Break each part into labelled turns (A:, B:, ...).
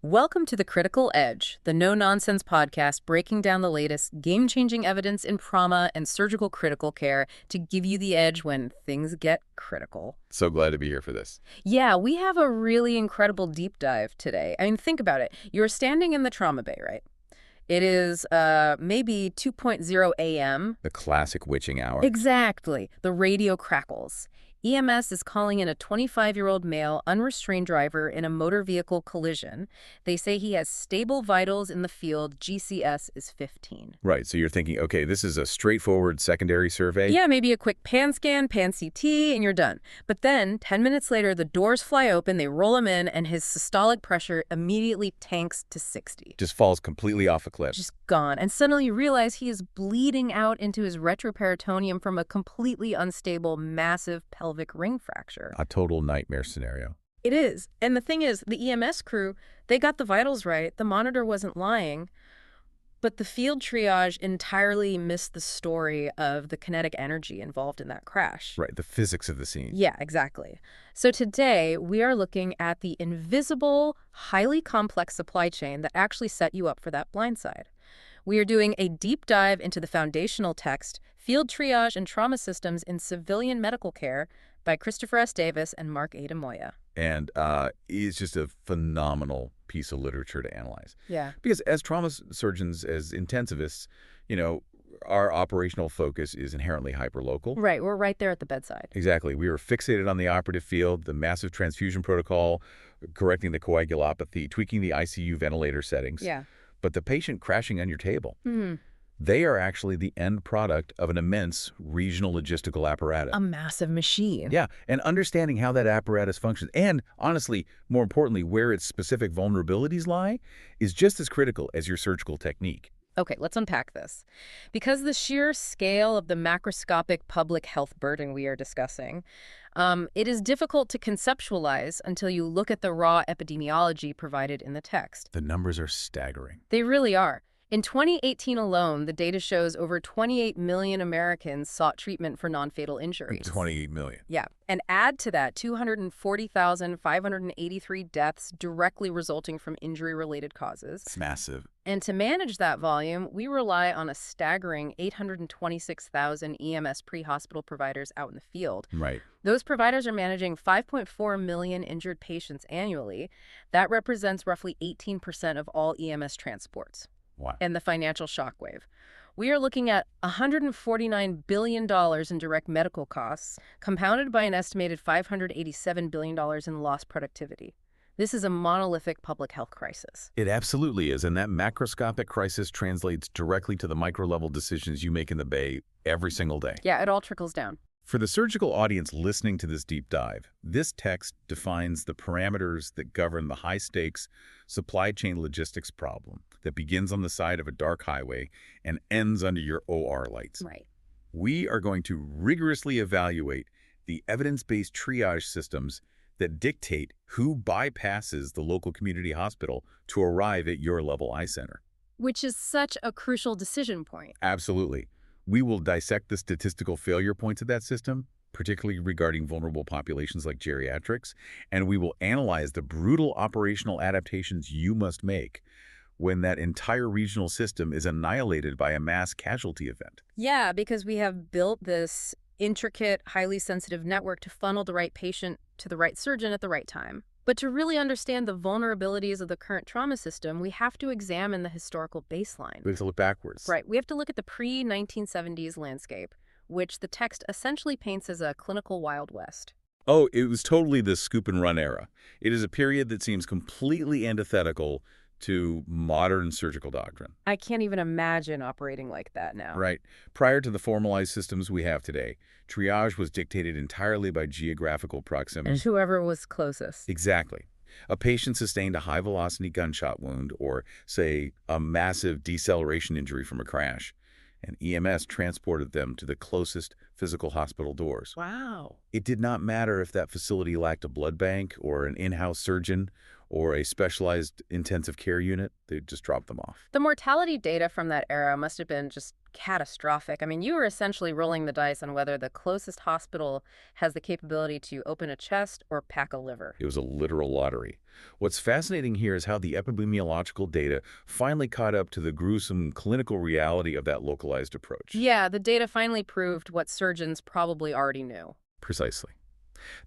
A: Welcome to The Critical Edge, the no-nonsense podcast breaking down the latest game-changing evidence in trauma and surgical critical care to give you the edge when things get critical.
B: So glad to be here for this.
A: Yeah, we have a really incredible deep dive today. I mean, think about it. You're standing in the trauma bay, right? It is maybe 2:00 a.m.
B: The classic witching hour.
A: Exactly. The radio crackles. EMS is calling in a 25-year-old male unrestrained driver in a motor vehicle collision. They say he has stable vitals in the field. GCS is 15.
B: Right, so you're thinking, okay, this is a straightforward secondary survey?
A: Yeah, maybe a quick pan scan, pan CT, and you're done. But then, 10 minutes later, the doors fly open, they roll him in, and his systolic pressure immediately tanks to 60.
B: Just falls completely off a cliff.
A: Just gone. And suddenly you realize he is bleeding out into his retroperitoneum from a completely unstable, massive pelvic ring fracture.
B: A total nightmare scenario.
A: It is. And the thing is, the EMS crew, they got the vitals right. The monitor wasn't lying. But the field triage entirely missed the story of the kinetic energy involved in that crash.
B: Right, the physics of the scene.
A: Yeah, exactly. So today, we are looking at the invisible, highly complex supply chain that actually set you up for that blindside. We are doing a deep dive into the foundational text, Field Triage and Trauma Systems in Civilian Medical Care by Christopher S. Davis and Mark A. DeMoya.
B: And it's just a phenomenal piece of literature to analyze.
A: Yeah.
B: Because as trauma surgeons, as intensivists, our operational focus is inherently hyperlocal.
A: Right, we're right there at the bedside.
B: Exactly. We were fixated on the operative field, the massive transfusion protocol, correcting the coagulopathy, tweaking the ICU ventilator settings.
A: Yeah.
B: But the patient crashing on your table, they are actually the end product of an immense regional logistical apparatus.
A: A massive machine.
B: Yeah, and understanding how that apparatus functions, and honestly, more importantly, where its specific vulnerabilities lie, is just as critical as your surgical technique.
A: Okay, let's unpack this. Because the sheer scale of the macroscopic public health burden we are discussing, it is difficult to conceptualize until you look at the raw epidemiology provided in the text.
B: The numbers are staggering.
A: They really are. In 2018 alone, the data shows over 28 million Americans sought treatment for non-fatal injuries.
B: 28 million.
A: Yeah. And add to that 240,583 deaths directly resulting from injury-related causes.
B: It's massive.
A: And to manage that volume, we rely on a staggering 826,000 EMS pre-hospital providers out in the field.
B: Right.
A: Those providers are managing 5.4 million injured patients annually. That represents roughly 18% of all EMS transports.
B: Wow.
A: And the financial shockwave. We are looking at $149 billion in direct medical costs, compounded by an estimated $587 billion in lost productivity. This is a monolithic public health crisis.
B: It absolutely is, and that macroscopic crisis translates directly to the micro-level decisions you make in the bay every single day.
A: Yeah, it all trickles down.
B: For the surgical audience listening to this deep dive, this text defines the parameters that govern the high-stakes supply chain logistics problem that begins on the side of a dark highway and ends under your OR lights.
A: Right.
B: We are going to rigorously evaluate the evidence-based triage systems that dictate who bypasses the local community hospital to arrive at your level eye center.
A: Which is such a crucial decision point.
B: Absolutely. We will dissect the statistical failure points of that system, particularly regarding vulnerable populations like geriatrics, and we will analyze the brutal operational adaptations you must make when that entire regional system is annihilated by a mass casualty event.
A: Yeah, because we have built this intricate, highly sensitive network to funnel the right patient to the right surgeon at the right time. But to really understand the vulnerabilities of the current trauma system, we have to examine the historical baseline.
B: We have to look backwards.
A: Right. We have to look at the pre-1970s landscape, which the text essentially paints as a clinical Wild West.
B: Oh, it was totally the scoop and run era. It is a period that seems completely antithetical to modern surgical doctrine.
A: I can't even imagine operating like that now.
B: Right. Prior to the formalized systems we have today, triage was dictated entirely by geographical proximity.
A: And whoever was closest.
B: Exactly. A patient sustained a high-velocity gunshot wound or, say, a massive deceleration injury from a crash, and EMS transported them to the closest physical hospital doors.
A: Wow.
B: It did not matter if that facility lacked a blood bank or an in-house surgeon or a specialized intensive care unit, they just drop them off.
A: The mortality data from that era must have been just catastrophic. I mean, you were essentially rolling the dice on whether the closest hospital has the capability to open a chest or pack a liver.
B: It was a literal lottery. What's fascinating here is how the epidemiological data finally caught up to the gruesome clinical reality of that localized approach.
A: Yeah, the data finally proved what surgeons probably already knew.
B: Precisely.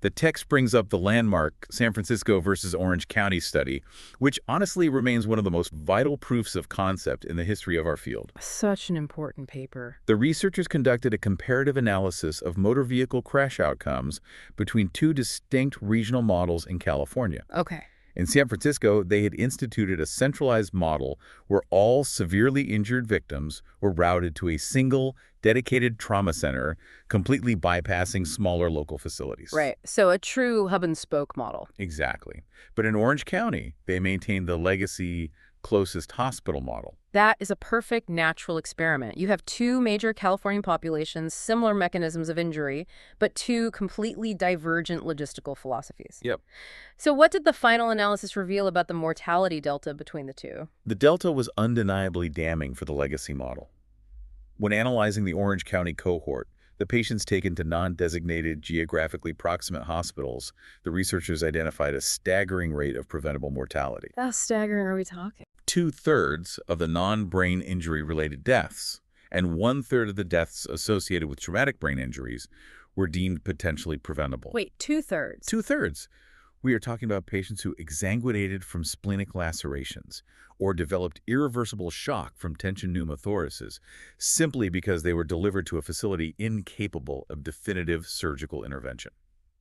B: The text brings up the landmark San Francisco versus Orange County study, which honestly remains one of the most vital proofs of concept in the history of our field.
A: Such an important paper.
B: The researchers conducted a comparative analysis of motor vehicle crash outcomes between two distinct regional models in California.
A: Okay.
B: In San Francisco, they had instituted a centralized model where all severely injured victims were routed to a single, dedicated trauma center, completely bypassing smaller local facilities.
A: Right. So a true hub-and-spoke model.
B: Exactly. But in Orange County, they maintained the legacy closest hospital model.
A: That is a perfect natural experiment. You have two major Californian populations, similar mechanisms of injury, but two completely divergent logistical philosophies.
B: Yep.
A: So what did the final analysis reveal about the mortality delta between the two?
B: The delta was undeniably damning for the legacy model. When analyzing the Orange County cohort, the patients taken to non-designated geographically proximate hospitals, the researchers identified a staggering rate of preventable mortality.
A: How staggering are we talking?
B: 2/3 of the non-brain injury-related deaths and 1/3 of the deaths associated with traumatic brain injuries were deemed potentially preventable.
A: Wait, 2/3?
B: 2/3. We are talking about patients who exsanguinated from splenic lacerations or developed irreversible shock from tension pneumothoraces simply because they were delivered to a facility incapable of definitive surgical intervention.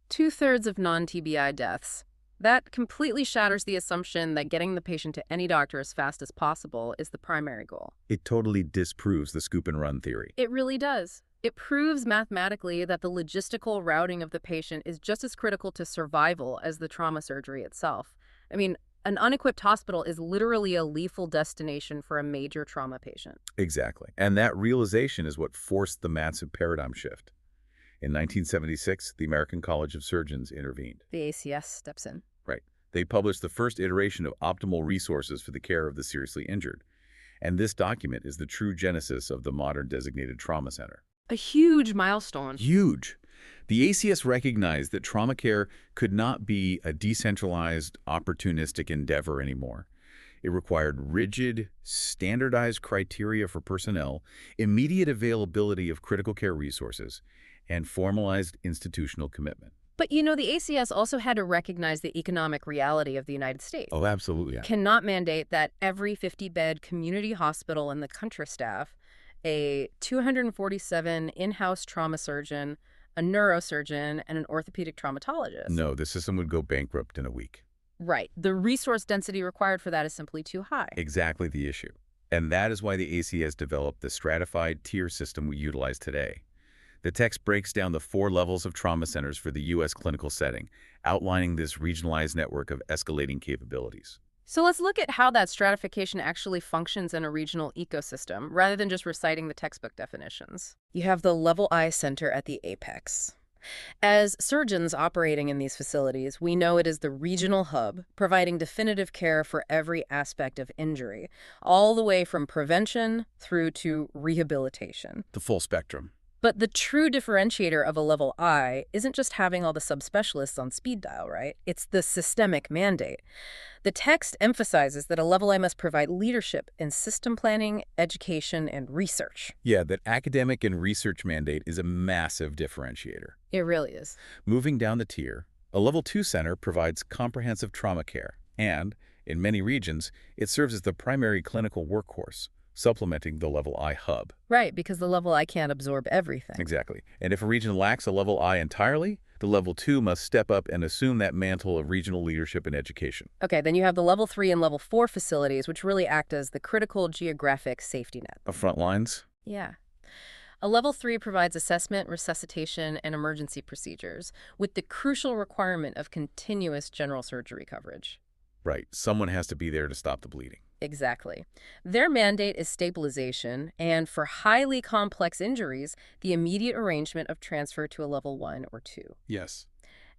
A: 2/3 of non-TBI deaths. That completely shatters the assumption that getting the patient to any doctor as fast as possible is the primary goal.
B: It totally disproves the scoop and run theory.
A: It really does. It proves mathematically that the logistical routing of the patient is just as critical to survival as the trauma surgery itself. I mean, an unequipped hospital is literally a lethal destination for a major trauma patient.
B: Exactly. And that realization is what forced the massive paradigm shift. In 1976, the American College of Surgeons intervened.
A: The ACS steps in.
B: Right. They published the first iteration of optimal resources for the care of the seriously injured. And this document is the true genesis of the modern designated trauma center.
A: A huge milestone.
B: Huge. The ACS recognized that trauma care could not be a decentralized, opportunistic endeavor anymore. It required rigid, standardized criteria for personnel, immediate availability of critical care resources, and formalized institutional commitment.
A: But you know, the ACS also had to recognize the economic reality of the United States.
B: Oh, absolutely. Yeah.
A: Cannot mandate that every 50-bed community hospital in the country staff a 247 in-house trauma surgeon, a neurosurgeon, and an orthopedic traumatologist.
B: No, the system would go bankrupt in a week.
A: Right. The resource density required for that is simply too high.
B: Exactly the issue. And that is why the ACS developed the stratified tier system we utilize today. The text breaks down the 4 levels of trauma centers for the U.S. clinical setting, outlining this regionalized network of escalating capabilities.
A: So let's look at how that stratification actually functions in a regional ecosystem, rather than just reciting the textbook definitions. You have the Level I center at the apex. As surgeons operating in these facilities, we know it is the regional hub, providing definitive care for every aspect of injury, all the way from prevention through to rehabilitation.
B: The full spectrum.
A: But the true differentiator of a Level I isn't just having all the subspecialists on speed dial, right? It's the systemic mandate. The text emphasizes that a Level I must provide leadership in system planning, education, and research.
B: Yeah, that academic and research mandate is a massive differentiator.
A: It really is.
B: Moving down the tier, a Level 2 center provides comprehensive trauma care, and, in many regions, it serves as the primary clinical workhorse, supplementing the Level I hub.
A: Right, because the Level I can't absorb everything.
B: Exactly. And if a region lacks a Level I entirely, the Level 2 must step up and assume that mantle of regional leadership and education.
A: Okay, then you have the Level 3 and Level 4 facilities, which really act as the critical geographic safety net.
B: The front lines?
A: Yeah. A Level 3 provides assessment, resuscitation, and emergency procedures, with the crucial requirement of continuous general surgery coverage.
B: Right. Someone has to be there to stop the bleeding.
A: Exactly. Their mandate is stabilization, and for highly complex injuries, the immediate arrangement of transfer to a Level 1 or 2.
B: Yes.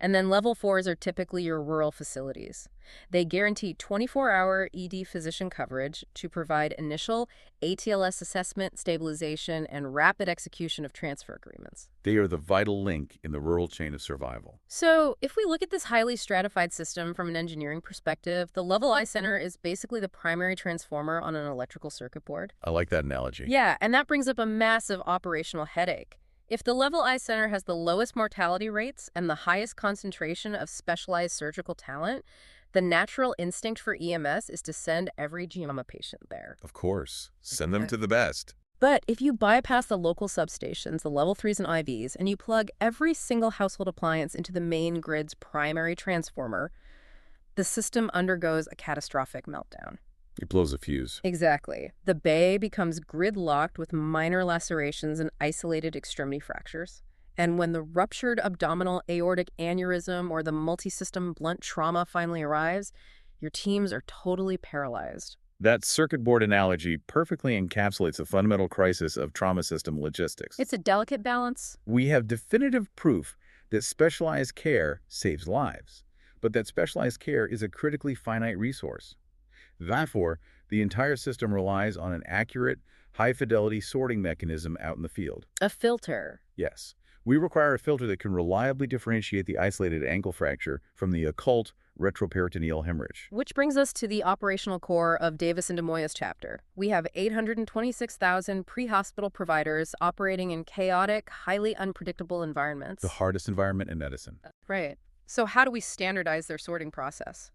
A: And then level 4s are typically your rural facilities. They guarantee 24-hour ED physician coverage to provide initial ATLS assessment, stabilization, and rapid execution of transfer agreements.
B: They are the vital link in the rural chain of survival.
A: So, if we look at this highly stratified system from an engineering perspective, the Level I Center is basically the primary transformer on an electrical circuit board.
B: I like that analogy.
A: Yeah, and that brings up a massive operational headache. If the Level I Center has the lowest mortality rates and the highest concentration of specialized surgical talent, the natural instinct for EMS is to send every GMA patient there.
B: Of course. Send them to the best.
A: But if you bypass the local substations, the level 3s and IVs, and you plug every single household appliance into the main grid's primary transformer, the system undergoes a catastrophic meltdown.
B: It blows a fuse.
A: Exactly. The bay becomes gridlocked with minor lacerations and isolated extremity fractures. And when the ruptured abdominal aortic aneurysm or the multi-system blunt trauma finally arrives, your teams are totally paralyzed.
B: That circuit board analogy perfectly encapsulates the fundamental crisis of trauma system logistics.
A: It's a delicate balance.
B: We have definitive proof that specialized care saves lives, but that specialized care is a critically finite resource. Therefore, the entire system relies on an accurate, high-fidelity sorting mechanism out in the field.
A: A filter.
B: Yes, we require a filter that can reliably differentiate the isolated ankle fracture from the occult retroperitoneal hemorrhage.
A: Which brings us to the operational core of Davis and DeMoya's chapter. We have 826,000 pre-hospital providers operating in chaotic, highly unpredictable environments.
B: The hardest environment in medicine.
A: Right. So how do we standardize their sorting process?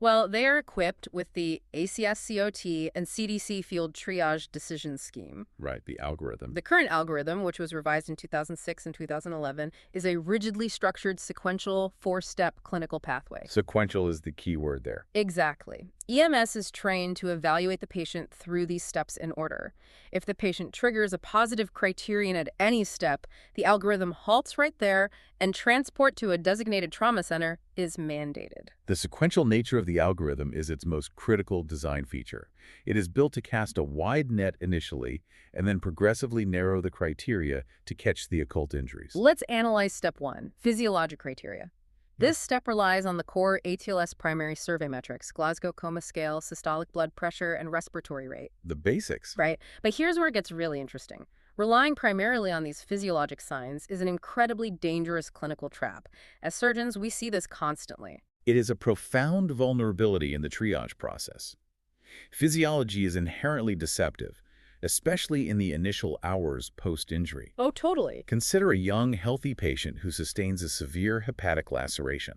A: Well, they are equipped with the ACS-COT and CDC field triage decision scheme.
B: Right, the algorithm.
A: The current algorithm, which was revised in 2006 and 2011, is a rigidly structured sequential 4-step clinical pathway.
B: Sequential is the key word there.
A: Exactly. EMS is trained to evaluate the patient through these steps in order. If the patient triggers a positive criterion at any step, the algorithm halts right there, and transport to a designated trauma center is mandated.
B: The sequential nature of the algorithm is its most critical design feature. It is built to cast a wide net initially and then progressively narrow the criteria to catch the occult injuries.
A: Let's analyze step 1, physiologic criteria. This step relies on the core ATLS primary survey metrics, Glasgow Coma Scale, systolic blood pressure, and respiratory rate.
B: The basics.
A: Right. But here's where it gets really interesting. Relying primarily on these physiologic signs is an incredibly dangerous clinical trap. As surgeons, we see this constantly.
B: It is a profound vulnerability in the triage process. Physiology is inherently deceptive, especially in the initial hours post-injury.
A: Oh, totally.
B: Consider a young, healthy patient who sustains a severe hepatic laceration.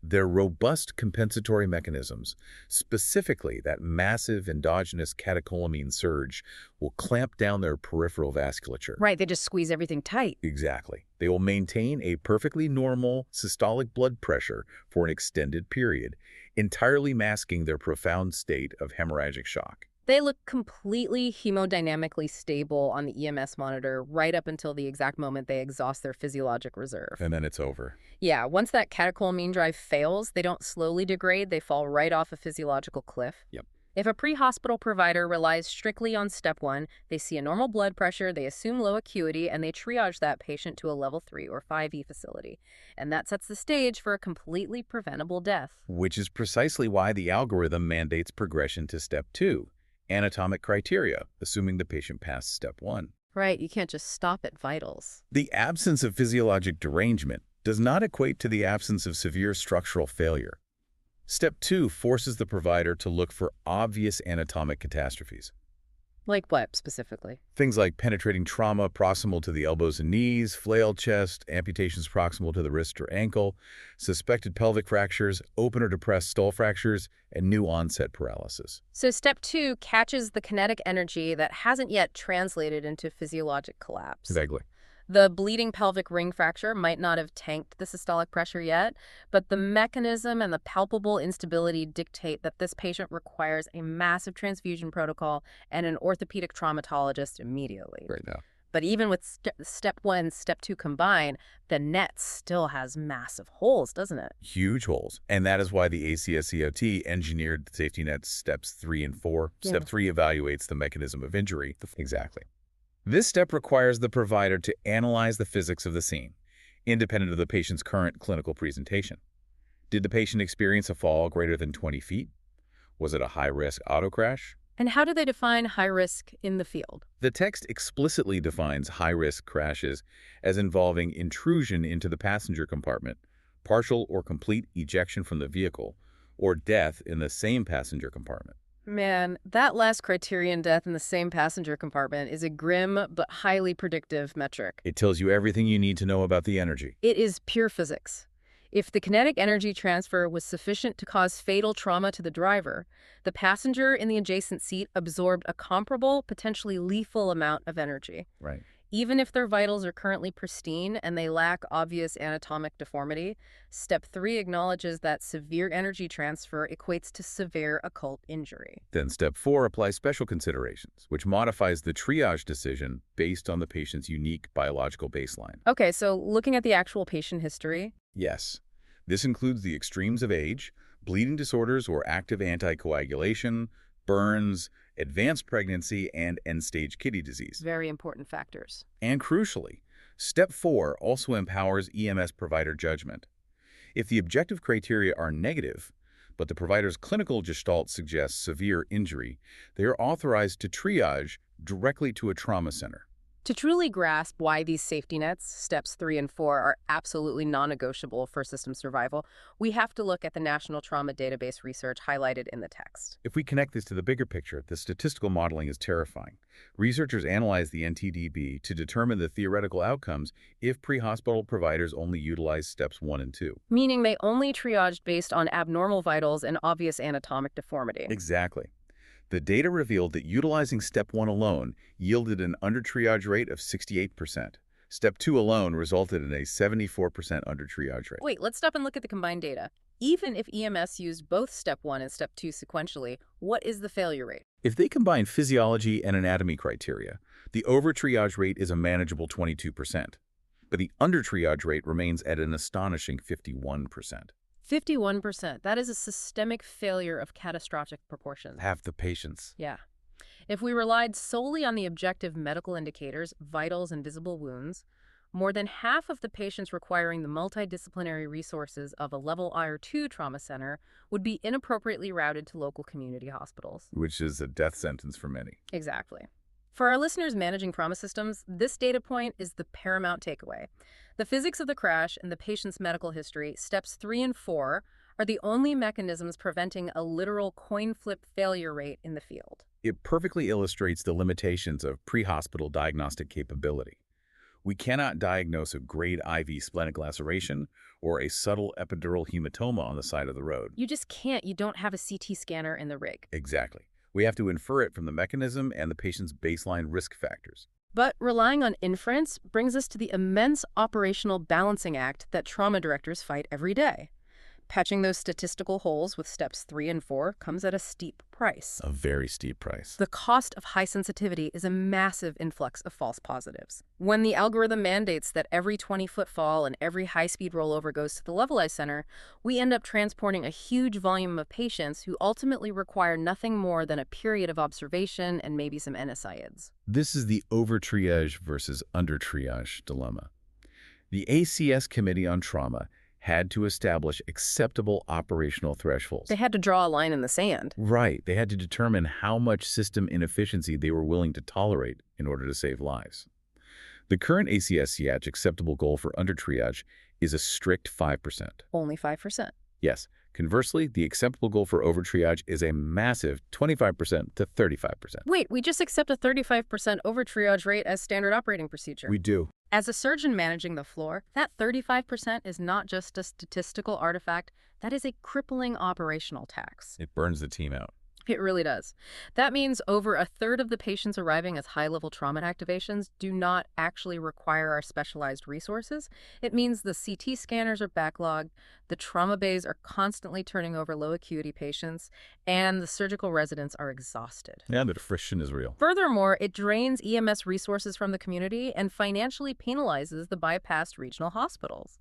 B: Their robust compensatory mechanisms, specifically that massive endogenous catecholamine surge, will clamp down their peripheral vasculature.
A: Right, they just squeeze everything tight.
B: Exactly. They will maintain a perfectly normal systolic blood pressure for an extended period, entirely masking their profound state of hemorrhagic shock.
A: They look completely hemodynamically stable on the EMS monitor right up until the exact moment they exhaust their physiologic reserve.
B: And then it's over.
A: Yeah, once that catecholamine drive fails, they don't slowly degrade, they fall right off a physiological cliff.
B: Yep.
A: If a pre-hospital provider relies strictly on step 1, they see a normal blood pressure, they assume low acuity, and they triage that patient to a level 3 or 5E facility. And that sets the stage for a completely preventable death.
B: Which is precisely why the algorithm mandates progression to step 2. Anatomic criteria, assuming the patient passed step 1.
A: Right, you can't just stop at vitals.
B: The absence of physiologic derangement does not equate to the absence of severe structural failure. Step 2 forces the provider to look for obvious anatomic catastrophes.
A: Like what, specifically?
B: Things like penetrating trauma proximal to the elbows and knees, flailed chest, amputations proximal to the wrist or ankle, suspected pelvic fractures, open or depressed skull fractures, and new onset paralysis.
A: So step 2 catches the kinetic energy that hasn't yet translated into physiologic collapse.
B: Vaguely.
A: The bleeding pelvic ring fracture might not have tanked the systolic pressure yet, but the mechanism and the palpable instability dictate that this patient requires a massive transfusion protocol and an orthopedic traumatologist immediately.
B: Right now.
A: But even with step 1, step 2 combined, the net still has massive holes, doesn't it?
B: Huge holes. And that is why the ACS-COT engineered the safety net steps 3 and 4.
A: Yeah.
B: Step 3 evaluates the mechanism of injury. Exactly. This step requires the provider to analyze the physics of the scene. independent of the patient's current clinical presentation. Did the patient experience a fall greater than 20 feet? Was it a high-risk auto crash?
A: And how do they define high risk in the field?
B: The text explicitly defines high-risk crashes as involving intrusion into the passenger compartment, partial or complete ejection from the vehicle, or death in the same passenger compartment.
A: Man, that last criterion, death in the same passenger compartment, is a grim but highly predictive metric.
B: It tells you everything you need to know about the energy.
A: It is pure physics. If the kinetic energy transfer was sufficient to cause fatal trauma to the driver, the passenger in the adjacent seat absorbed a comparable, potentially lethal amount of energy.
B: Right.
A: Even if their vitals are currently pristine and they lack obvious anatomic deformity, Step 3 acknowledges that severe energy transfer equates to severe occult injury.
B: Then Step 4 applies special considerations, which modifies the triage decision based on the patient's unique biological baseline.
A: Okay, so looking at the actual patient history.
B: Yes. This includes the extremes of age, bleeding disorders or active anticoagulation, burns, advanced pregnancy, and end-stage kidney disease.
A: Very important factors.
B: And crucially, Step 4 also empowers EMS provider judgment. If the objective criteria are negative, but the provider's clinical gestalt suggests severe injury, they are authorized to triage directly to a trauma center.
A: To truly grasp why these safety nets, Steps 3 and 4, are absolutely non-negotiable for system survival, we have to look at the National Trauma Database research highlighted in the text.
B: If we connect this to the bigger picture, the statistical modeling is terrifying. Researchers analyze the NTDB to determine the theoretical outcomes if pre-hospital providers only utilize Steps 1 and 2.
A: Meaning they only triaged based on abnormal vitals and obvious anatomic deformity.
B: Exactly. The data revealed that utilizing Step 1 alone yielded an undertriage rate of 68%. Step 2 alone resulted in a 74% undertriage rate.
A: Wait, let's stop and look at the combined data. Even if EMS used both Step 1 and Step 2 sequentially, what is the failure rate?
B: If they combine physiology and anatomy criteria, the overtriage rate is a manageable 22%, but the undertriage rate remains at an astonishing 51%.
A: 51%. That is a systemic failure of catastrophic proportions.
B: Half the patients.
A: Yeah. If we relied solely on the objective medical indicators, vitals and visible wounds, more than half of the patients requiring the multidisciplinary resources of a level I or II trauma center would be inappropriately routed to local community hospitals.
B: Which is a death sentence for many.
A: Exactly. For our listeners managing trauma systems, this data point is the paramount takeaway. The physics of the crash and the patient's medical history, Steps 3 and 4, are the only mechanisms preventing a literal coin flip failure rate in the field.
B: It perfectly illustrates the limitations of pre-hospital diagnostic capability. We cannot diagnose a grade IV splenic laceration or a subtle epidural hematoma on the side of the road.
A: You just can't. You don't have a CT scanner in the rig.
B: Exactly. We have to infer it from the mechanism and the patient's baseline risk factors.
A: But relying on inference brings us to the immense operational balancing act that trauma directors fight every day. Patching those statistical holes with Steps 3 and 4 comes at a steep price.
B: A very steep price.
A: The cost of high sensitivity is a massive influx of false positives. When the algorithm mandates that every 20-foot fall and every high-speed rollover goes to the levelized center, we end up transporting a huge volume of patients who ultimately require nothing more than a period of observation and maybe some NSAIDs.
B: This is the overtriage versus undertriage dilemma. The ACS Committee on Trauma had to establish acceptable operational thresholds.
A: They had to draw a line in the sand.
B: Right. They had to determine how much system inefficiency they were willing to tolerate in order to save lives. The current ACS-CIACH acceptable goal for undertriage is a strict 5%.
A: Only 5%.
B: Yes. Conversely, the acceptable goal for overtriage is a massive 25% to 35%.
A: Wait, we just accept a 35% overtriage rate as standard operating procedure.
B: We do.
A: As a surgeon managing the floor, that 35% is not just a statistical artifact, that is a crippling operational tax.
B: It burns the team out.
A: It really does. That means over a third of the patients arriving as high-level trauma activations do not actually require our specialized resources. It means the CT scanners are backlogged, the trauma bays are constantly turning over low-acuity patients, and the surgical residents are exhausted.
B: Yeah, the friction is real.
A: Furthermore, it drains EMS resources from the community and financially penalizes the bypassed regional hospitals.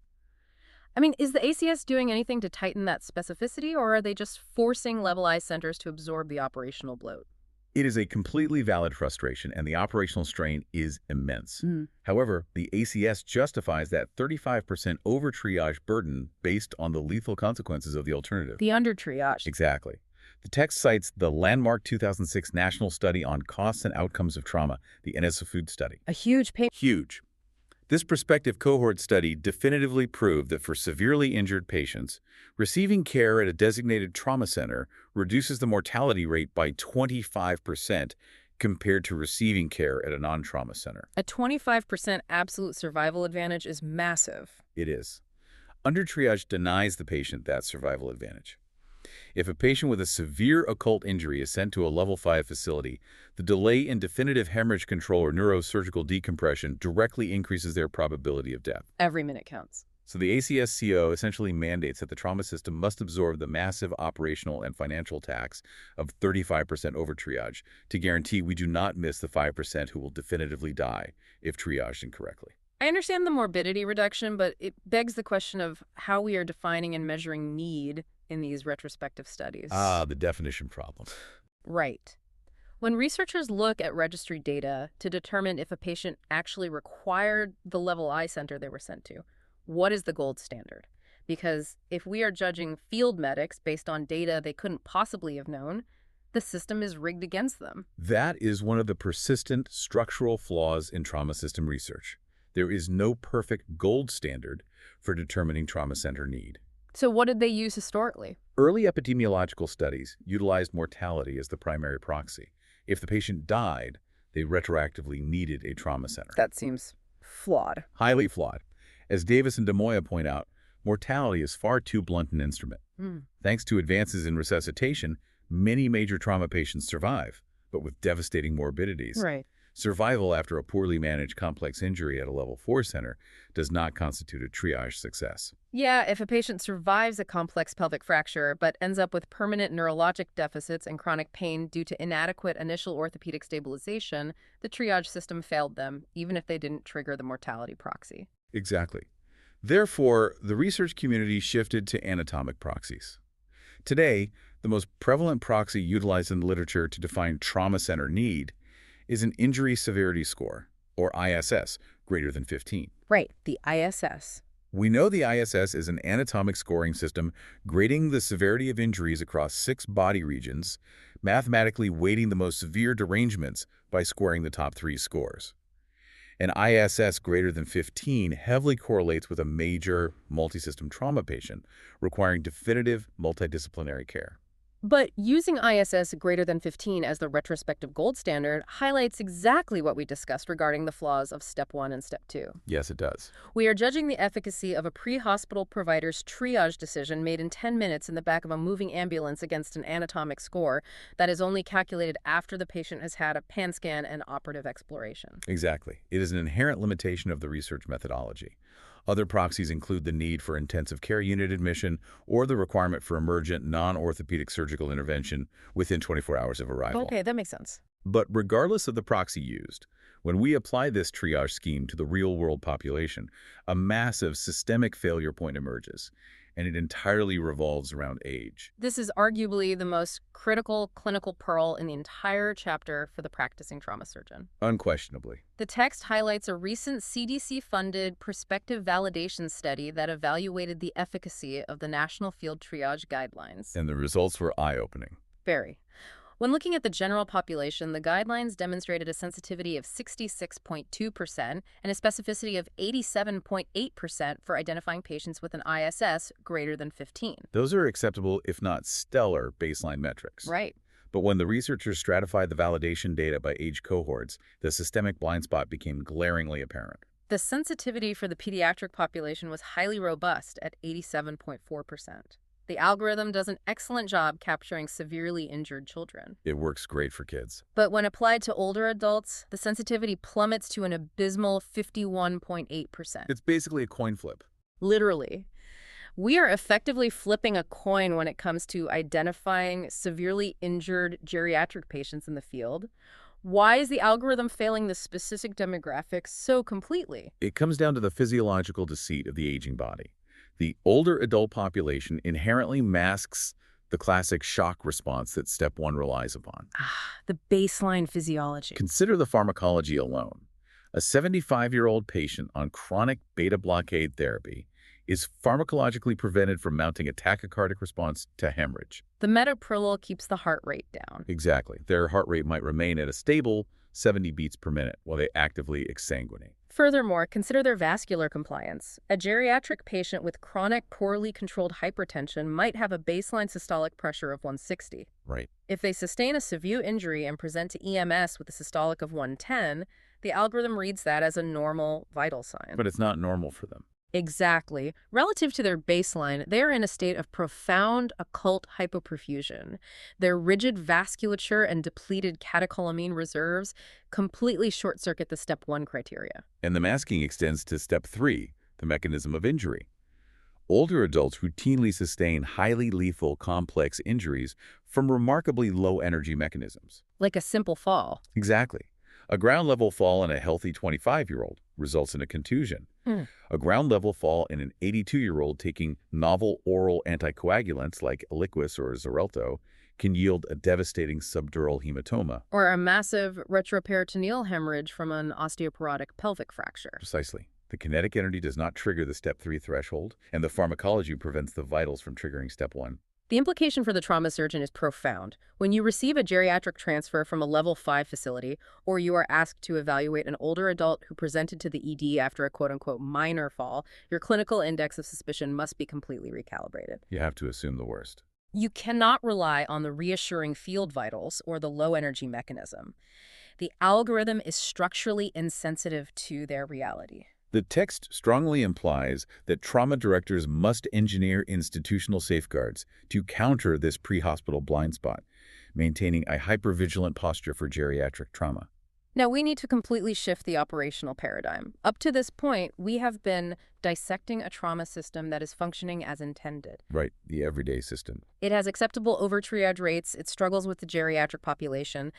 A: I mean, is the ACS doing anything to tighten that specificity, or are they just forcing levelized centers to absorb the operational bloat?
B: It is a completely valid frustration, and the operational strain is immense.
A: Mm.
B: However, the ACS justifies that 35% overtriage burden based on the lethal consequences of the alternative.
A: The undertriage.
B: Exactly. The text cites the landmark 2006 National Study on Costs and Outcomes of Trauma, the NSF study.
A: A huge pain.
B: Huge. This prospective cohort study definitively proved that for severely injured patients, receiving care at a designated trauma center reduces the mortality rate by 25% compared to receiving care at a non-trauma center.
A: A 25% absolute survival advantage is massive.
B: It is. Undertriage denies the patient that survival advantage. If a patient with a severe occult injury is sent to a level 5 facility, the delay in definitive hemorrhage control or neurosurgical decompression directly increases their probability of death.
A: Every minute counts.
B: So the ACSCO essentially mandates that the trauma system must absorb the massive operational and financial tax of 35% overtriage to guarantee we do not miss the 5% who will definitively die if triaged incorrectly.
A: I understand the morbidity reduction, but it begs the question of how we are defining and measuring need in these retrospective studies.
B: The definition problem.
A: Right. When researchers look at registry data to determine if a patient actually required the level I center they were sent to, what is the gold standard? Because if we are judging field medics based on data they couldn't possibly have known, the system is rigged against them.
B: That is one of the persistent structural flaws in trauma system research. There is no perfect gold standard for determining trauma center need.
A: So what did they use historically?
B: Early epidemiological studies utilized mortality as the primary proxy. If the patient died, they retroactively needed a trauma center.
A: That seems flawed.
B: Highly flawed. As Davis and DeMoya point out, mortality is far too blunt an instrument. Thanks to advances in resuscitation, many major trauma patients survive, but with devastating morbidities.
A: Right.
B: Survival after a poorly managed complex injury at a level 4 center does not constitute a triage success.
A: Yeah, if a patient survives a complex pelvic fracture but ends up with permanent neurologic deficits and chronic pain due to inadequate initial orthopedic stabilization, the triage system failed them, even if they didn't trigger the mortality proxy.
B: Exactly. Therefore, the research community shifted to anatomic proxies. Today, the most prevalent proxy utilized in the literature to define trauma center need is an injury severity score, or ISS, greater than 15.
A: Right, the ISS.
B: We know the ISS is an anatomic scoring system grading the severity of injuries across 6 body regions, mathematically weighting the most severe derangements by scoring the top 3 scores. An ISS greater than 15 heavily correlates with a major multisystem trauma patient requiring definitive multidisciplinary care.
A: But using ISS greater than 15 as the retrospective gold standard highlights exactly what we discussed regarding the flaws of Step 1 and Step 2.
B: Yes, it does.
A: We are judging the efficacy of a pre-hospital provider's triage decision made in 10 minutes in the back of a moving ambulance against an anatomic score that is only calculated after the patient has had a PAN scan and operative exploration.
B: Exactly. It is an inherent limitation of the research methodology. Other proxies include the need for intensive care unit admission or the requirement for emergent non-orthopedic surgical intervention within 24 hours of arrival.
A: Okay, that makes sense.
B: But regardless of the proxy used, when we apply this triage scheme to the real-world population, a massive systemic failure point emerges, and it entirely revolves around age.
A: This is arguably the most critical clinical pearl in the entire chapter for the practicing trauma surgeon.
B: Unquestionably.
A: The text highlights a recent CDC-funded prospective validation study that evaluated the efficacy of the National Field Triage Guidelines.
B: And the results were eye-opening.
A: Very. When looking at the general population, the guidelines demonstrated a sensitivity of 66.2% and a specificity of 87.8% for identifying patients with an ISS greater than 15.
B: Those are acceptable, if not stellar, baseline metrics.
A: Right.
B: But when the researchers stratified the validation data by age cohorts, the systemic blind spot became glaringly apparent.
A: The sensitivity for the pediatric population was highly robust at 87.4%. The algorithm does an excellent job capturing severely injured children.
B: It works great for kids.
A: But when applied to older adults, the sensitivity plummets to an abysmal 51.8%.
B: It's basically a coin flip.
A: Literally. We are effectively flipping a coin when it comes to identifying severely injured geriatric patients in the field. Why is the algorithm failing the specific demographics so completely?
B: It comes down to the physiological deceit of the aging body. The older adult population inherently masks the classic shock response that step 1 relies upon.
A: Ah, the baseline physiology.
B: Consider the pharmacology alone. A 75-year-old patient on chronic beta blockade therapy is pharmacologically prevented from mounting a tachycardic response to hemorrhage.
A: The metoprolol keeps the heart rate down.
B: Exactly. Their heart rate might remain at a stable 70 beats per minute while they actively exsanguinate.
A: Furthermore, consider their vascular compliance. A geriatric patient with chronic, poorly controlled hypertension might have a baseline systolic pressure of 160.
B: Right.
A: If they sustain a severe injury and present to EMS with a systolic of 110, the algorithm reads that as a normal vital sign.
B: But it's not normal for them.
A: Exactly. Relative to their baseline, they are in a state of profound occult hypoperfusion. Their rigid vasculature and depleted catecholamine reserves completely short-circuit the step 1 criteria.
B: And the masking extends to step 3, the mechanism of injury. Older adults routinely sustain highly lethal complex injuries from remarkably low-energy mechanisms.
A: Like a simple fall.
B: Exactly. A ground-level fall in a healthy 25-year-old results in a contusion. A ground-level fall in an 82-year-old taking novel oral anticoagulants like Eliquis or Xarelto can yield a devastating subdural hematoma.
A: Or a massive retroperitoneal hemorrhage from an osteoporotic pelvic fracture.
B: Precisely. The kinetic energy does not trigger the step 3 threshold, and the pharmacology prevents the vitals from triggering step 1.
A: The implication for the trauma surgeon is profound. When you receive a geriatric transfer from a level 5 facility, or you are asked to evaluate an older adult who presented to the ED after a quote-unquote minor fall, your clinical index of suspicion must be completely recalibrated.
B: You have to assume the worst.
A: You cannot rely on the reassuring field vitals or the low-energy mechanism. The algorithm is structurally insensitive to their reality.
B: The text strongly implies that trauma directors must engineer institutional safeguards to counter this pre-hospital blind spot, maintaining a hypervigilant posture for geriatric trauma.
A: Now, we need to completely shift the operational paradigm. Up to this point, we have been dissecting a trauma system that is functioning as intended.
B: Right, the everyday system.
A: It has acceptable overtriage rates, it struggles with the geriatric population,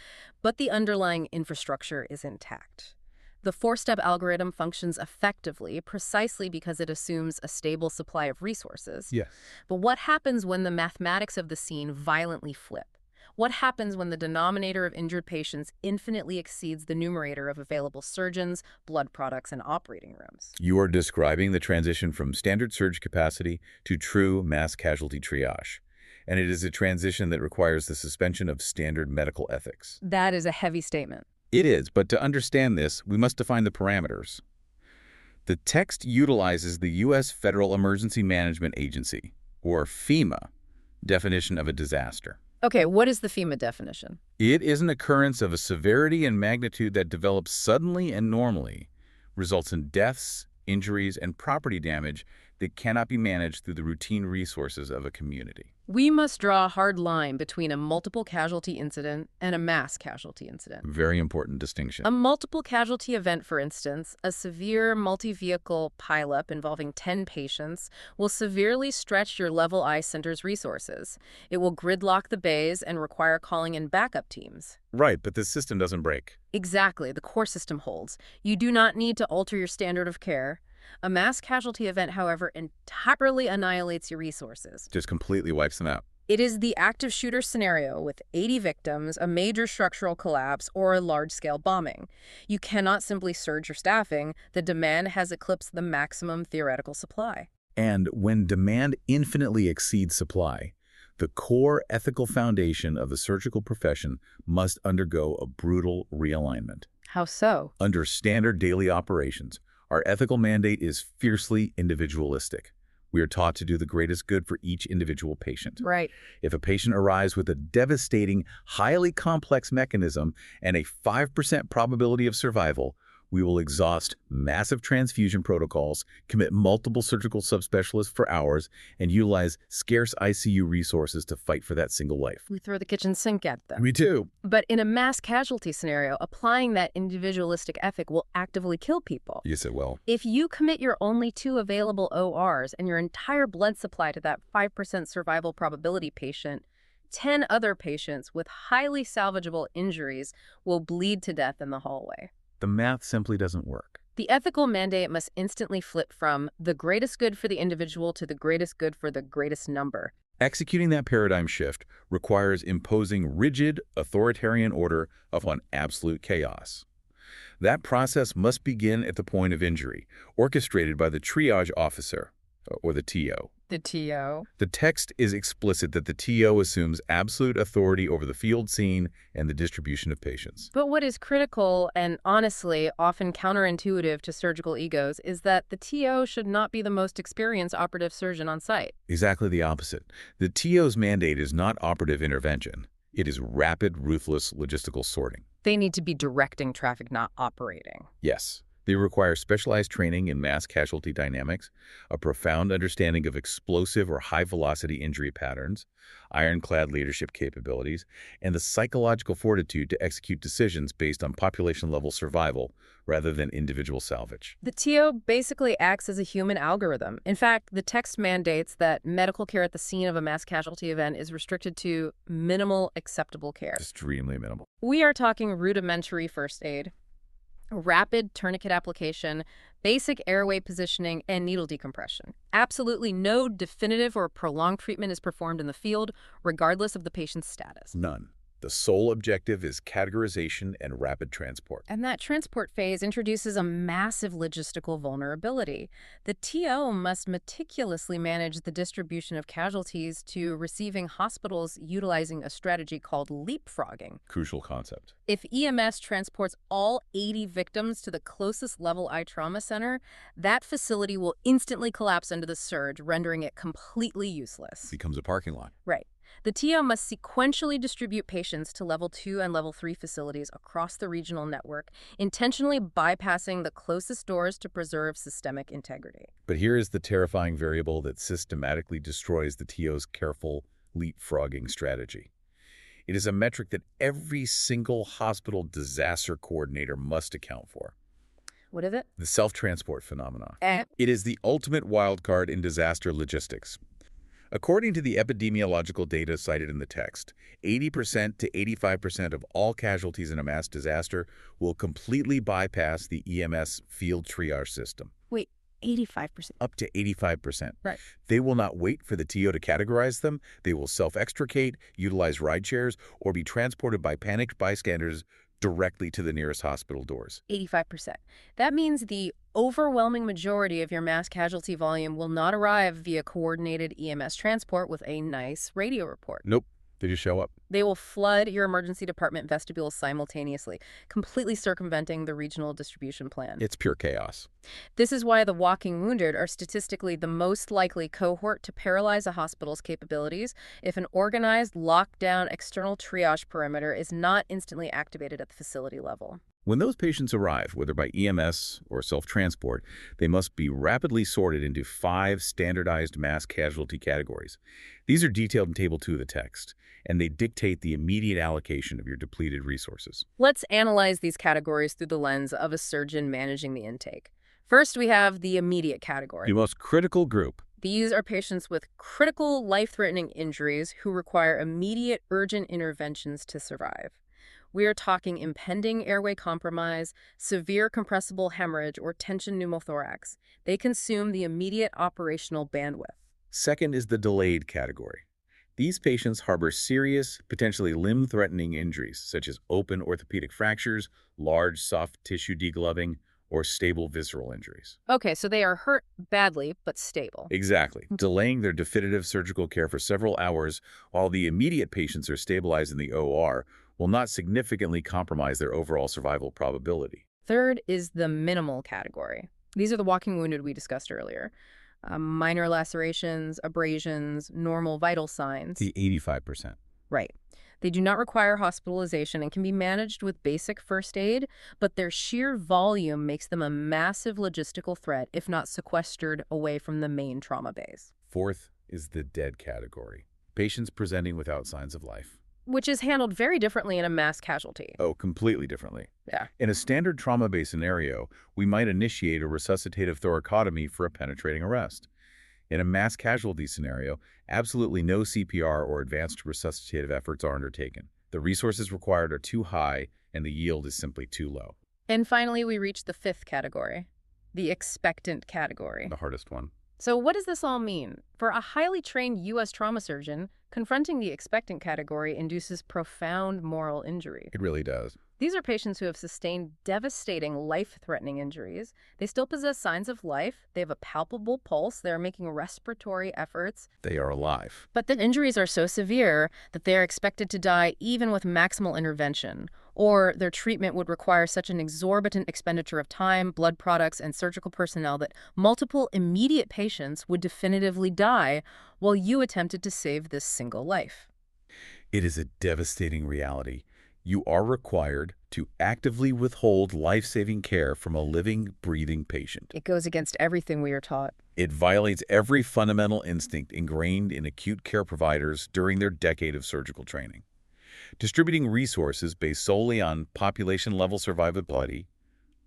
A: but the underlying infrastructure is intact. The 4-step algorithm functions effectively precisely because it assumes a stable supply of resources.
B: Yes.
A: But what happens when the mathematics of the scene violently flip? What happens when the denominator of injured patients infinitely exceeds the numerator of available surgeons, blood products, and operating rooms?
B: You are describing the transition from standard surge capacity to true mass casualty triage. And it is a transition that requires the suspension of standard medical ethics.
A: That is a heavy statement.
B: It is, but to understand this, we must define the parameters. The text utilizes the U.S. Federal Emergency Management Agency, or FEMA, definition of a disaster.
A: Okay, what is the FEMA definition?
B: It is an occurrence of a severity and magnitude that develops suddenly and normally, results in deaths, injuries, and property damage that cannot be managed through the routine resources of a community.
A: We must draw a hard line between a multiple casualty incident and a mass casualty incident.
B: Very important distinction.
A: A multiple casualty event, for instance, a severe multi-vehicle pileup involving 10 patients, will severely stretch your level I center's resources. It will gridlock the bays and require calling in backup teams.
B: Right, but the system doesn't break.
A: Exactly, the core system holds. You do not need to alter your standard of care. A mass casualty event, however, entirely annihilates your resources.
B: Just completely wipes them out.
A: It is the active shooter scenario with 80 victims, a major structural collapse, or a large-scale bombing. You cannot simply surge your staffing. The demand has eclipsed the maximum theoretical supply.
B: And when demand infinitely exceeds supply, the core ethical foundation of the surgical profession must undergo a brutal realignment.
A: How so?
B: Under standard daily operations, our ethical mandate is fiercely individualistic. We are taught to do the greatest good for each individual patient.
A: Right.
B: If a patient arrives with a devastating, highly complex mechanism and a 5% probability of survival, we will exhaust massive transfusion protocols, commit multiple surgical subspecialists for hours, and utilize scarce ICU resources to fight for that single life.
A: We throw the kitchen sink at them.
B: Me too.
A: But in a mass casualty scenario, applying that individualistic ethic will actively kill people.
B: Yes, it will.
A: If you commit your only 2 available ORs and your entire blood supply to that 5% survival probability patient, 10 other patients with highly salvageable injuries will bleed to death in the hallway.
B: The math simply doesn't work.
A: The ethical mandate must instantly flip from the greatest good for the individual to the greatest good for the greatest number.
B: Executing that paradigm shift requires imposing rigid, authoritarian order upon absolute chaos. That process must begin at the point of injury, orchestrated by the triage officer, or the TO.
A: The TO.
B: The text is explicit that the TO assumes absolute authority over the field scene and the distribution of patients.
A: But what is critical and honestly often counterintuitive to surgical egos is that the TO should not be the most experienced operative surgeon on site.
B: Exactly the opposite. The TO's mandate is not operative intervention. It is rapid, ruthless logistical sorting.
A: They need to be directing traffic, not operating.
B: Yes. They require specialized training in mass casualty dynamics, a profound understanding of explosive or high-velocity injury patterns, ironclad leadership capabilities, and the psychological fortitude to execute decisions based on population-level survival rather than individual salvage.
A: The TO basically acts as a human algorithm. In fact, the text mandates that medical care at the scene of a mass casualty event is restricted to minimal acceptable care.
B: Extremely minimal.
A: We are talking rudimentary first aid, rapid tourniquet application, basic airway positioning, and needle decompression. Absolutely no definitive or prolonged treatment is performed in the field, regardless of the patient's status.
B: None. The sole objective is categorization and rapid transport.
A: And that transport phase introduces a massive logistical vulnerability. The TO must meticulously manage the distribution of casualties to receiving hospitals utilizing a strategy called leapfrogging.
B: Crucial concept.
A: If EMS transports all 80 victims to the closest level I trauma center, that facility will instantly collapse under the surge, rendering it completely useless.
B: Becomes a parking lot.
A: Right. The TO must sequentially distribute patients to Level 2 and Level 3 facilities across the regional network, intentionally bypassing the closest doors to preserve systemic integrity.
B: But here is the terrifying variable that systematically destroys the TO's careful leapfrogging strategy. It is a metric that every single hospital disaster coordinator must account for.
A: What is it?
B: The self-transport phenomenon. It is the ultimate wildcard in disaster logistics. According to the epidemiological data cited in the text, 80% to 85% of all casualties in a mass disaster will completely bypass the EMS field triage system.
A: Wait, 85%?
B: Up to 85%.
A: Right.
B: They will not wait for the TO to categorize them. They will self-extricate, utilize ride shares, or be transported by panicked bystanders directly to the nearest hospital doors.
A: 85%. That means the overwhelming majority of your mass casualty volume will not arrive via coordinated EMS transport with a nice radio report.
B: Nope. They just show up.
A: They will flood your emergency department vestibules simultaneously, completely circumventing the regional distribution plan.
B: It's pure chaos.
A: This is why the walking wounded are statistically the most likely cohort to paralyze a hospital's capabilities if an organized, locked-down external triage perimeter is not instantly activated at the facility level.
B: When those patients arrive, whether by EMS or self-transport, they must be rapidly sorted into 5 standardized mass casualty categories. These are detailed in Table 2 of the text, and they dictate the immediate allocation of your depleted resources.
A: Let's analyze these categories through the lens of a surgeon managing the intake. First, we have the immediate category.
B: The most critical group.
A: These are patients with critical, life-threatening injuries who require immediate, urgent interventions to survive. We are talking impending airway compromise, severe compressible hemorrhage, or tension pneumothorax. They consume the immediate operational bandwidth.
B: Second is the delayed category. These patients harbor serious, potentially limb-threatening injuries, such as open orthopedic fractures, large soft tissue degloving, or stable visceral injuries.
A: Okay, so they are hurt badly, but stable.
B: Exactly. Delaying their definitive surgical care for several hours while the immediate patients are stabilized in the OR will not significantly compromise their overall survival probability.
A: Third is the minimal category. These are the walking wounded we discussed earlier. Minor lacerations, abrasions, normal vital signs.
B: The 85%.
A: Right. They do not require hospitalization and can be managed with basic first aid, but their sheer volume makes them a massive logistical threat if not sequestered away from the main trauma base.
B: Fourth is the dead category. Patients presenting without signs of life.
A: Which is handled very differently in a mass casualty.
B: Oh, completely differently.
A: Yeah.
B: In a standard trauma-based scenario, we might initiate a resuscitative thoracotomy for a penetrating arrest. In a mass casualty scenario, absolutely no CPR or advanced resuscitative efforts are undertaken. The resources required are too high, and the yield is simply too low.
A: And finally, we reach the fifth category, the expectant category.
B: The hardest one.
A: So what does this all mean? For a highly trained U.S. trauma surgeon, confronting the expectant category induces profound moral injury.
B: It really does.
A: These are patients who have sustained devastating, life-threatening injuries. They still possess signs of life. They have a palpable pulse. They're making respiratory efforts.
B: They are alive.
A: But the injuries are so severe that they are expected to die even with maximal intervention, or their treatment would require such an exorbitant expenditure of time, blood products, and surgical personnel that multiple immediate patients would definitively die while you attempted to save this single life.
B: It is a devastating reality. You are required to actively withhold life-saving care from a living, breathing patient.
A: It goes against everything we are taught.
B: It violates every fundamental instinct ingrained in acute care providers during their decade of surgical training. Distributing resources based solely on population-level survivability,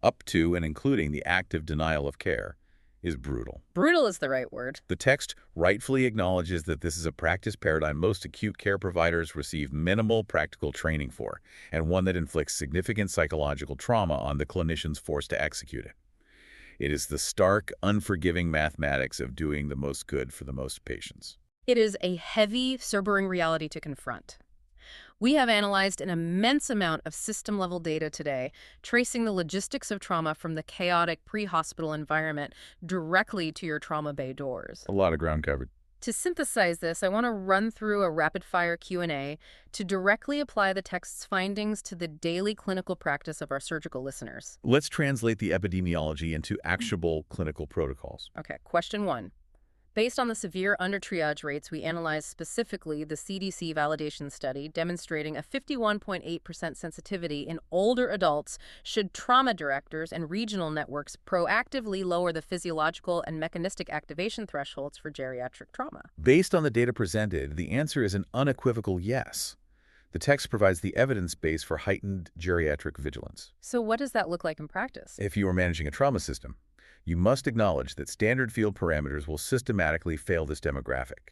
B: up to and including the active denial of care, is brutal.
A: Brutal is the right word.
B: The text rightfully acknowledges that this is a practice paradigm most acute care providers receive minimal practical training for, and one that inflicts significant psychological trauma on the clinicians forced to execute it. It is the stark, unforgiving mathematics of doing the most good for the most patients.
A: It is a heavy, sobering reality to confront. We have analyzed an immense amount of system-level data today, tracing the logistics of trauma from the chaotic pre-hospital environment directly to your trauma bay doors.
B: A lot of ground covered.
A: To synthesize this, I want to run through a rapid-fire Q&A to directly apply the text's findings to the daily clinical practice of our surgical listeners.
B: Let's translate the epidemiology into actionable clinical protocols.
A: Okay, question 1. Based on the severe undertriage rates, we analyzed specifically the CDC validation study demonstrating a 51.8% sensitivity in older adults. Should trauma directors and regional networks proactively lower the physiological and mechanistic activation thresholds for geriatric trauma?
B: Based on the data presented, the answer is an unequivocal yes. The text provides the evidence base for heightened geriatric vigilance.
A: So what does that look like in practice?
B: If you are managing a trauma system, you must acknowledge that standard field parameters will systematically fail this demographic.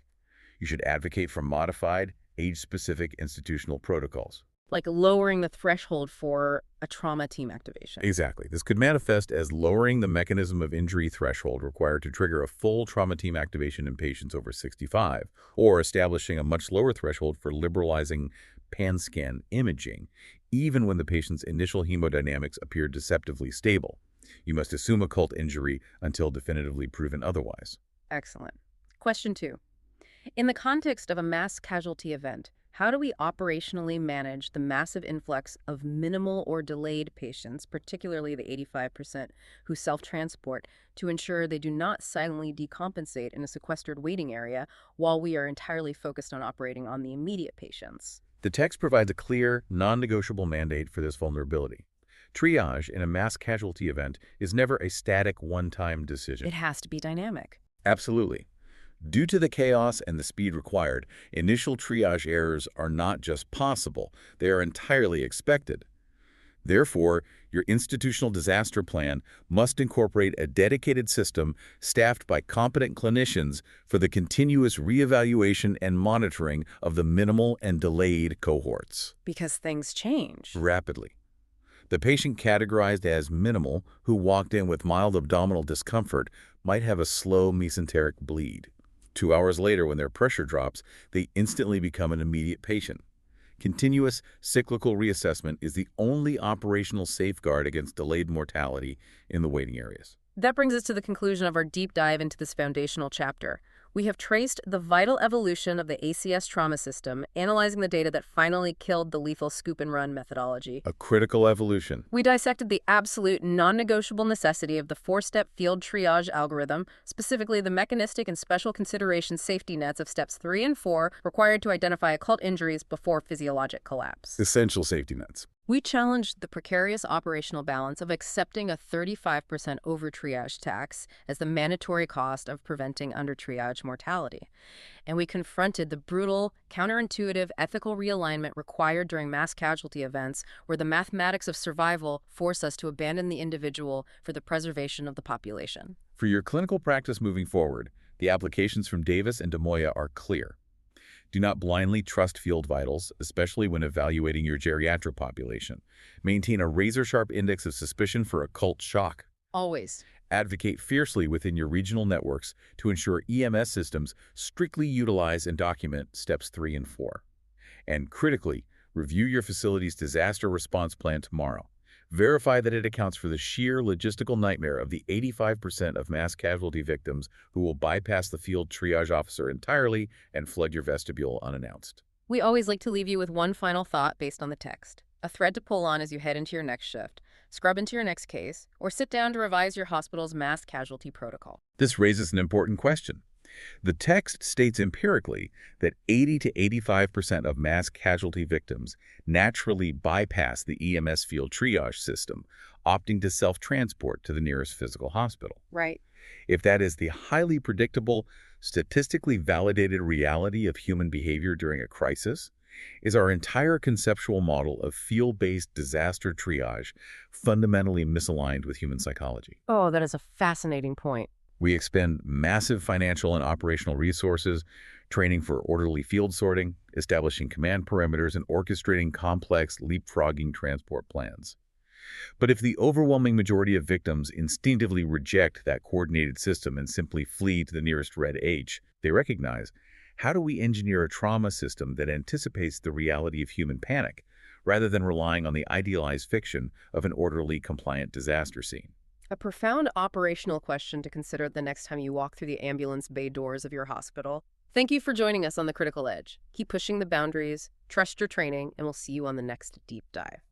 B: You should advocate for modified, age-specific institutional protocols.
A: Like lowering the threshold for a trauma team activation.
B: Exactly. This could manifest as lowering the mechanism of injury threshold required to trigger a full trauma team activation in patients over 65, or establishing a much lower threshold for liberalizing pan-scan imaging, even when the patient's initial hemodynamics appear deceptively stable. You must assume occult injury until definitively proven otherwise.
A: Excellent. Question 2. In the context of a mass casualty event, how do we operationally manage the massive influx of minimal or delayed patients, particularly the 85% who self-transport, to ensure they do not silently decompensate in a sequestered waiting area while we are entirely focused on operating on the immediate patients?
B: The text provides a clear, non-negotiable mandate for this vulnerability. Triage in a mass casualty event is never a static, one-time decision.
A: It has to be dynamic.
B: Absolutely. Due to the chaos and the speed required, initial triage errors are not just possible, they are entirely expected. Therefore, your institutional disaster plan must incorporate a dedicated system staffed by competent clinicians for the continuous reevaluation and monitoring of the minimal and delayed cohorts.
A: Because things change.
B: Rapidly. The patient categorized as minimal, who walked in with mild abdominal discomfort, might have a slow mesenteric bleed. 2 hours later, when their pressure drops, they instantly become an immediate patient. Continuous cyclical reassessment is the only operational safeguard against delayed mortality in the waiting areas.
A: That brings us to the conclusion of our deep dive into this foundational chapter. We have traced the vital evolution of the ACS trauma system, analyzing the data that finally killed the lethal scoop-and-run methodology.
B: A critical evolution.
A: We dissected the absolute non-negotiable necessity of the four-step field triage algorithm, specifically the mechanistic and special consideration safety nets of steps 3 and 4 required to identify occult injuries before physiologic collapse.
B: Essential safety nets.
A: We challenged the precarious operational balance of accepting a 35% overtriage tax as the mandatory cost of preventing undertriage mortality. And we confronted the brutal, counterintuitive ethical realignment required during mass casualty events where the mathematics of survival force us to abandon the individual for the preservation of the population.
B: For your clinical practice moving forward, the applications from Davis and DeMoya are clear. Do not blindly trust field vitals, especially when evaluating your geriatric population. Maintain a razor-sharp index of suspicion for occult shock.
A: Always.
B: Advocate fiercely within your regional networks to ensure EMS systems strictly utilize and document steps 3 and 4. And critically, review your facility's disaster response plan tomorrow. Verify that it accounts for the sheer logistical nightmare of the 85% of mass casualty victims who will bypass the field triage officer entirely and flood your vestibule unannounced.
A: We always like to leave you with one final thought based on the text, a thread to pull on as you head into your next shift, scrub into your next case, or sit down to revise your hospital's mass casualty protocol.
B: This raises an important question. The text states empirically that 80 to 85% of mass casualty victims naturally bypass the EMS field triage system, opting to self-transport to the nearest physical hospital.
A: Right.
B: If that is the highly predictable, statistically validated reality of human behavior during a crisis, is our entire conceptual model of field-based disaster triage fundamentally misaligned with human psychology.
A: Oh, that is a fascinating point.
B: We expend massive financial and operational resources training for orderly field sorting, establishing command perimeters, and orchestrating complex leapfrogging transport plans. But if the overwhelming majority of victims instinctively reject that coordinated system and simply flee to the nearest red H they recognize, how do we engineer a trauma system that anticipates the reality of human panic, rather than relying on the idealized fiction of an orderly, compliant disaster scene?
A: A profound operational question to consider the next time you walk through the ambulance bay doors of your hospital. Thank you for joining us on The Critical Edge. Keep pushing the boundaries, trust your training, and we'll see you on the next deep dive.